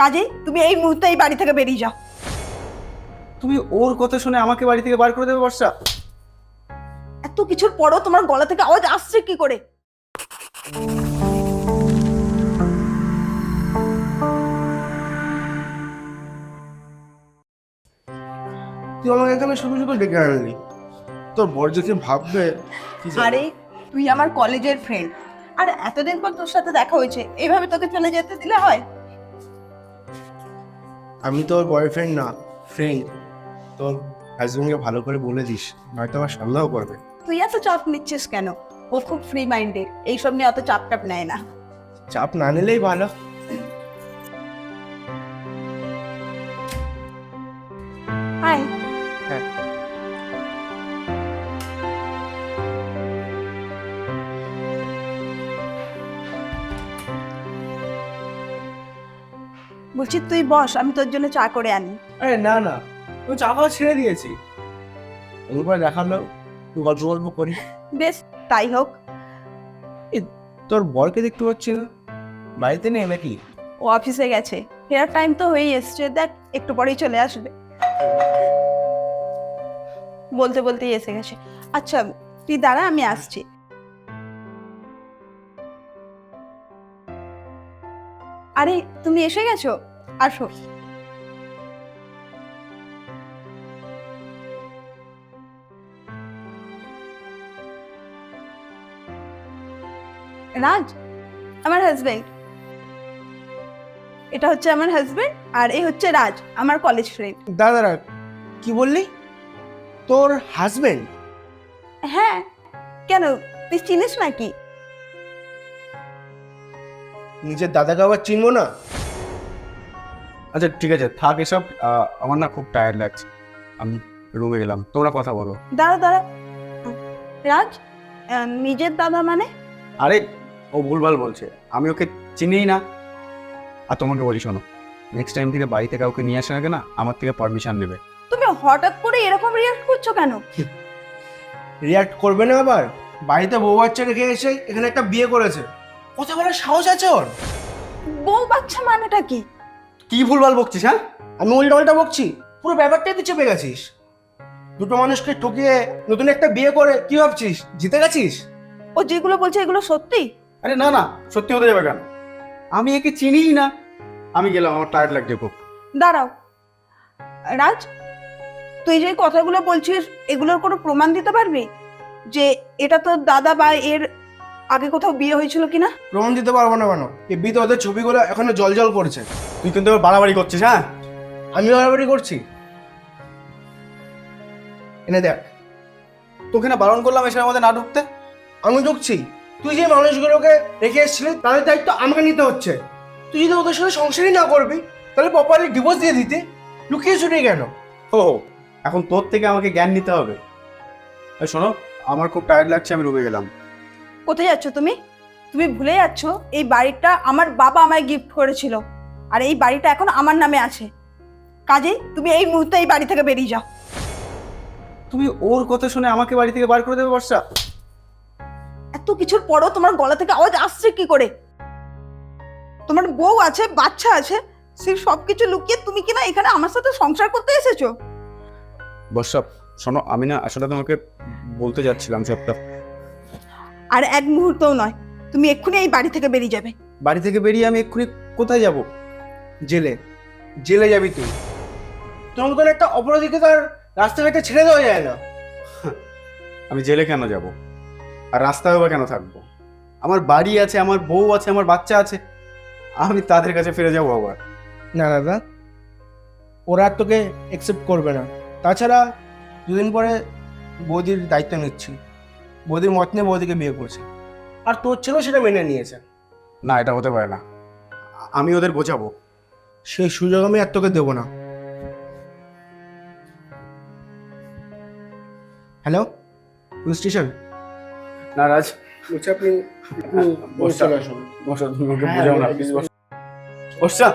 কাজেই তুমি এই মুহূর্তে এই বাড়ি থেকে বেরিয়ে যাও। তুমি ওর কথা শুনে আমাকে বাড়ি থেকে বার করে দেবে বর্ষা? এত কিছুর পরও তোমার গলা থেকে আওয়াজ আসছে কি করে? তুই আমাকে এখানে শুধু শুধু ডেকে আনলি, তোর বর যদি ভাববে কি জানি। আরে তুই আমার কলেজের ফ্রেন্ড, আর এতদিন পর তোর সাথে দেখা হয়েছে, এইভাবে তোকে চলে যেতে দিলে হয়? আমি তোর বয়ফ্রেন্ড না, ফ্রেন্ড। তোর হাজবেন্ডকে ভালো করে বলে দিস, নয়তো আমার সামনেও করবে। তুই এত চাপ নিচ্ছিস কেন? ও খুব ফ্রি মাইন্ডেড, এইসব নিয়ে অত চাপ টাপ নেয় না। চাপ না নিলেই ভালো। হাই। হ্যাঁ। বলছি তুই বস, আমি তোর জন্য চা করে আনি। আরে না না, আমি চা খাওয়া ছেড়ে দিয়েছি। এরপরে দেখালো একটু গল্প গল্প করি। বেশ, তাই হোক। তোর বরকে দেখতে পাচ্ছি না, বাড়িতে নেই নাকি? ও অফিসে গেছে, ফেরার টাইম তো হয়েই এসছে, দেখ একটু পরেই চলে আসবে। বলতে বলতেই এসে গেছে। আচ্ছা তুই দাঁড়া, আমি আসছি। আরে তুমি এসে গেছো, আসো। রাজ আমার হাজবেন্ড, এটা হচ্ছে আমার হাজবেন্ড, আর এই হচ্ছে রাজ আমার কলেজ ফ্রেন্ড। দাদারা, কি বললি? তোর হাজবেন্ড? হ্যাঁ, কেন তুই চিনিস নাকি? নিজের দাদাকে আবার চিনবো না? আচ্ছা ঠিক আছে, থাক এসব। আমার না খুব টায়ার্ড লাগছে, আমি রুমে গেলাম, তোমরা কথা বলো। দাঁড়া দাঁড়া, রাজ নিজের দাদা মানে? আরে ও ভুলভাল বলছে, আমি ওকে চিনিই না। আর তোমাকে বলি শোনো, নেক্সট টাইম থেকে বাড়িতে কাউকে নিয়ে আসে না, আমার থেকে পারমিশন নেবে। তুমি হঠাৎ করে এরকম রিয়াক্ট করছো কেন? রিয়াক্ট করবে না আবার? বাড়িতে বউ বাচ্চা রেখে এসে এখানে একটা বিয়ে করেছে, কথা বলার সাহস আছে ওর? বউ বাচ্চা মানেটা কি? কি ভুলভাল বকছিস? হ্যাঁ, আমি উল্টা উল্টা বকছি? পুরো ব্যাপারটাই তুই চেপে গেছিস। দুটো মানুষকে ঠকিয়ে নতুন একটা বিয়ে করে কি ভাবছিস জিতে গেছিস? ও যেগুলো বলছে এগুলো সত্যি? আরে না না, সত্যি হতে যাবে কেন? আমি একে চিনিই না। আমি গেলাম, আমার টায়ার্ড লাগছে খুব। দাঁড়াও রাজ, তুই যে কথাগুলো বলছিস এগুলোর কোনো প্রমাণ দিতে পারবি যে এটা তোর দাদা বা এর আগে কোথাও বিয়ে হয়েছিল কিনা? প্রমাণ দিতে পারবো না কেন? এই বিতে ওদের ছবিগুলো এখনো জল জল করছে। তুই কিন্তু এবার বাড়াবাড়ি করছিস। হ্যাঁ, আমি বাড়াবাড়ি করছি? এনে দেখ। তোকে না বারণ করলাম এসবের মধ্যে না ঢুকতে? আমি ঢুকছি? তুই যে মানুষগুলোকে রেখে এসেছিলি তাদের দায়িত্ব আমাকে নিতে হচ্ছে। তুই যদি ওদের সাথে সংসারই না করবি তাহলে প্রপারলি ডিভোর্স দিয়ে দিতে লুকিয়ে ছুটিয়ে কেন? ও, এখন তোর থেকে আমাকে জ্ঞান নিতে হবে? এই শোনো, আমার খুব টায়ার্ড লাগছে, আমি রুমে গেলাম। কোথায় যাচ্ছ তুমি? তুমি ভুলে যাচ্ছ এই বাড়িটা আমার বাবা আমায় গিফট করেছিল, আর এই বাড়িটা এখন আমার নামে আছে। কাজেই তুমি এই মুহূর্তে এই বাড়ি থেকে বেরিয়ে যাও। তুমি ওর কথা শুনে আমাকে বাড়ি থেকে বার করে দেবে বর্ষা? এত কিছুর পরও তোমার গলা থেকে আওয়াজ আসছে কি করে? তোমার বউ আছে, বাচ্চা আছে, সেই সবকিছু লুকিয়ে তুমি কিনা এখানে আমার সাথে সংসার করতে এসেছো? বর্ষা শোনো, আমি না আসলে তোমাকে বলতে যাচ্ছিলাম সবটা। আর এক মুহূর্তও নয়, তুমি এক্ষুনি এই বাড়ি থেকে বেরিয়ে যাবে। বাড়ি থেকে বেরিয়ে আমি এক্ষুনি কোথায় যাব? জেলে। জেলে যাবি তুই। তোর মতন একটা অপরাধীকে তার রাস্তাঘাটে ছেড়ে দেওয়া যায় না। আমি জেলে কেন যাব? আর রাস্তায় বা কেন থাকবো? আমার বাড়ি আছে, আমার বউ আছে, আমার বাচ্চা আছে, আমি তাদের কাছে ফিরে যাবো আবার? না দাদা, ওরা আর তোকে অ্যাকসেপ্ট করবে না। তাছাড়া দুদিন পরে বৌদির দায়িত্ব নিচ্ছি, বৌদির মত নিয়ে বৌদিকে বিয়ে করছে, আর তোর ছেলেও সেটা মেনে নিয়েছে। না, এটা হতে পারে না, আমি ওদের বোঝাবো। সেই সুযোগ আমি আর তোকে দেবো না। Hello, police station? না রাজ, বলছি আপনি বসা। চলে আসুন। বসা, তুমি ওকে হ্যাঁ, বোঝাও না হ্যাঁ, প্লিজ। বসা।